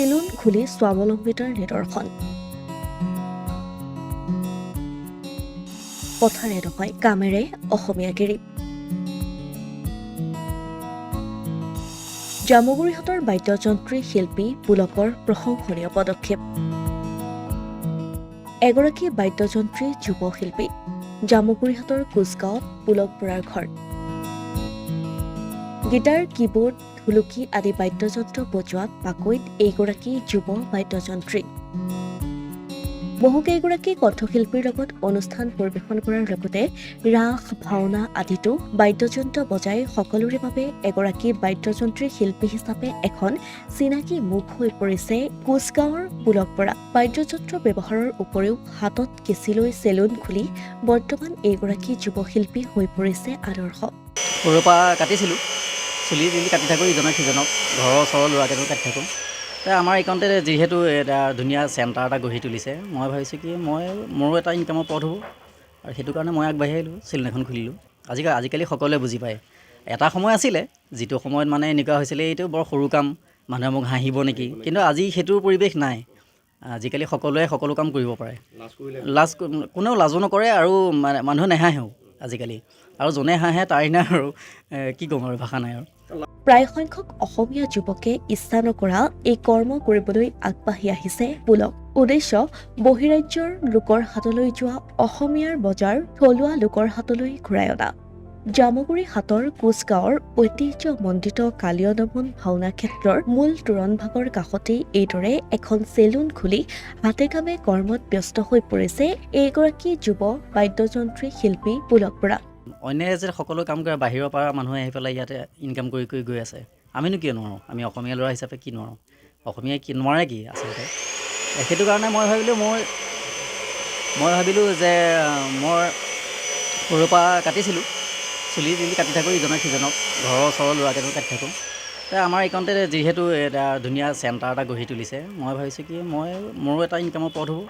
Salon খুলি স্বাৱলম্বিতাৰ নিদৰ্শন। পথাৰে নহয় কামেৰে অসমীয়া গিৰি। জামুগুৰিহঁতৰ বাদ্যযন্ত্ৰী শিল্পী পুলকৰ প্ৰশংসনীয় পদক্ষেপ। এগৰাকী বাদ্যযন্ত্ৰী যুৱ শিল্পী জামুগুৰিহঁতৰ কোচগাঁৱত পুলক বৰাৰ ঘৰ। গীটাৰ, কীবোৰ্ড, ঢুলুকি আদি বাদ্যযন্ত্ৰ বজোৱাত পাকৈত এইগৰাকী যুৱ বাদ্যযন্ত্ৰী। বহুকেইগৰাকী কণ্ঠশিল্পীৰ লগত অনুষ্ঠান পৰিৱেশন কৰাৰ লগতে ৰাস, ভাওনা আদিতো বাদ্যযন্ত্ৰ বজাই সকলোৰে বাবে এগৰাকী বাদ্যযন্ত্ৰী শিল্পী হিচাপে এখন চিনাকি মুখ হৈ পৰিছে কোচগাঁৱৰ পুলক বৰা। বাদ্যযন্ত্ৰ ব্যৱহাৰৰ উপৰিও হাতত কেঁচি লৈ চেলুন খুলি বৰ্তমান এইগৰাকী যুৱ শিল্পী হৈ পৰিছে আদৰ্শ। সৰুৰ পৰা কাটিছিলোঁ, চুলি কাটি থাকোঁ ইজনক সিজনক, ঘৰৰ ওচৰৰ ল'ৰাকেইটাও কাটি থাকোঁ। আমাৰ এইকণতে যিহেতু এটা ধুনীয়া চেণ্টাৰ এটা গঢ়ি তুলিছে, মই ভাবিছোঁ কি মোৰো এটা ইনকামৰ পথ হ'ব, আৰু সেইটো কাৰণে মই আগবাঢ়ি আহিলোঁ, চেলুন এখন খুলিলোঁ। আজিকালি সকলোৱে বুজি পায়। এটা সময় আছিলে যিটো সময়ত মানে এনেকুৱা হৈছিলে এইটো বৰ সৰু কাম, মানুহে মোক হাঁহিব নেকি, কিন্তু আজি সেইটোৰ পৰিৱেশ নাই। আজিকালি সকলোৱে সকলো কাম কৰিব পাৰে, কোনেও লাজো নকৰে আৰু মানুহে নেহাঁহেও আজিকালি, আৰু যোনে হাঁহে তাৰ নিচিনা আৰু কি ক'ম আৰু, ভাষা নাই আৰু। প্ৰায় সংখ্যক অসমীয়া যুৱকে ইচ্ছা নকৰা এই কৰ্ম কৰিবলৈ আগবাঢ়ি আহিছে পুলক। উদ্দেশ্য বহিৰাজ্যৰ লোকৰ হাতলৈ যোৱা অসমীয়াৰ বজাৰ থলুৱা লোকৰ হাতলৈ ঘূৰাই অনা। জামুগুৰি হাটৰ কোচগাঁৱৰ ঐতিহ্যমণ্ডিত কালীয়দমন ভাওনা ক্ষেত্ৰৰ মূল তোৰণভাগৰ কাষতেই এইদৰে এখন চেলুন খুলি হাতে কামে কৰ্মত ব্যস্ত হৈ পৰিছে এইগৰাকী যুৱ বাদ্যযন্ত্ৰী শিল্পী পুলক বৰা। অন্যে যে সকলো কাম কৰে, বাহিৰৰ পৰা মানুহে আহি পেলাই ইয়াতে ইনকাম কৰি গৈ আছে, আমিনো কিয় নোৱাৰোঁ? আমি অসমীয়া ল'ৰা হিচাপে কি নোৱাৰোঁ? অসমীয়াই কি নোৱাৰে কি আচলতে? সেইটো কাৰণে মই ভাবিলোঁ যে মই সৰুৰ পৰা কাটিছিলোঁ, চুলি কাটি থাকোঁ ইজনক সিজনক, ঘৰৰ ওচৰৰ ল'ৰাকেইটাও কাটি থাকোঁ। আমাৰ এইকণতে যিহেতু এটা ধুনীয়া চেণ্টাৰ এটা গঢ়ি তুলিছে, মই ভাবিছোঁ কি মোৰো এটা ইনকামৰ পথ হ'ব,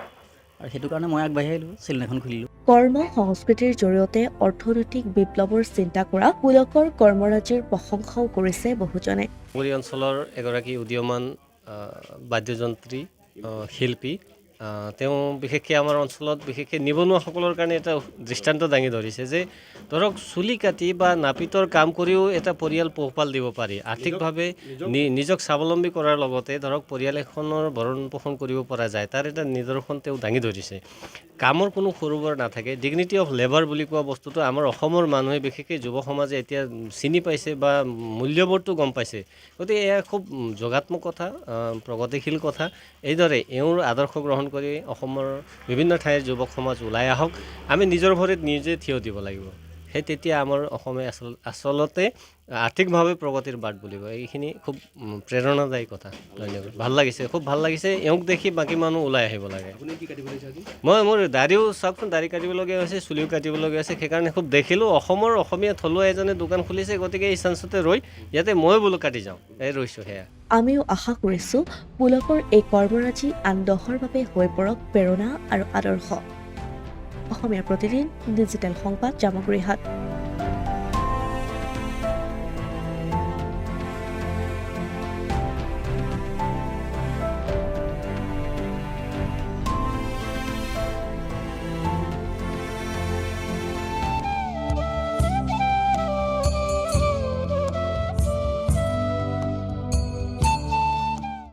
আৰু সেইটো কাৰণে মই আগবাঢ়ি আহিলোঁ, চেলুন এখন খুলিলোঁ। কৰ্ম সংস্কৃতিৰ জৰিয়তে অৰ্থনৈতিক বিপ্লৱৰ চিন্তা কৰা পুলকৰ কৰ্মৰাজিৰ প্ৰশংসাও কৰিছে বহুজনে। জামুগুৰি অঞ্চলৰ এগৰাকী উদীয়মান বাদ্যযন্ত্ৰী শিল্পী, তেওঁ বিশেষকৈ আমাৰ অঞ্চলত বিশেষকৈ নিবনুৱাসকলৰ কাৰণে এটা দৃষ্টান্ত দাঙি ধৰিছে যে ধৰক চুলি কাটি বা নাপিতৰ কাম কৰিও এটা পৰিয়াল পোহপাল দিব পাৰি, আৰ্থিকভাৱে নিজক স্বাৱলম্বী কৰাৰ লগতে ধৰক পৰিয়াল এখনৰ ভৰণ পোষণ কৰিব পৰা যায়, তাৰ এটা নিদৰ্শন তেওঁ দাঙি ধৰিছে। কামৰ কোনো সৰু বৰ নাথাকে, ডিগনিটি অফ লেবাৰ বুলি কোৱা বস্তুটো আমাৰ অসমৰ মানুহে বিশেষকৈ যুৱ সমাজে এতিয়া চিনি পাইছে বা মূল্যবোধটো গম পাইছে। গতিকে এয়া খুব যোগাত্মক কথা, প্ৰগতিশীল কথা। এইদৰে এওঁৰ আদৰ্শ গ্ৰহণ কৰি অসমৰ বিভিন্ন ঠাইৰ যুৱক সমাজ ওলাই আহক, আমি নিজৰ ভৰিত নিজে থিয় দিব লাগিব, সেই তেতিয়া আমাৰ অসমে আচলতে আৰ্থিকভাৱে প্ৰগতিৰ বাট বুলিব। এইখিনি খুব প্ৰেৰণাদায়ী কথা। ধন্যবাদ, ভাল লাগিছে, খুব ভাল লাগিছে। এওঁক দেখি বাকী মানুহ ওলাই আহিব লাগে। মোৰ দাড়িও চাওকচোন, দাড়ি কাটিবলগীয়া হৈছে, চুলিও কাটিবলগীয়া হৈছে, সেইকাৰণে খুব দেখিলোঁ অসমীয়া থলুৱা এজনে দোকান খুলিছে, গতিকে এই চান্সতে ৰৈ ইয়াতে মই বোলো কাটি যাওঁ, ৰৈছোঁ সেয়া। আমিও আশা কৰিছোঁ পুলকৰ এই কৰ্মৰাজি আন দহৰ বাবে হৈ পৰক প্ৰেৰণা আৰু আদৰ্শ। অসমীয়া প্ৰতিদিন, ডিজিটেল সংবাদ, জামুগুৰি হাট।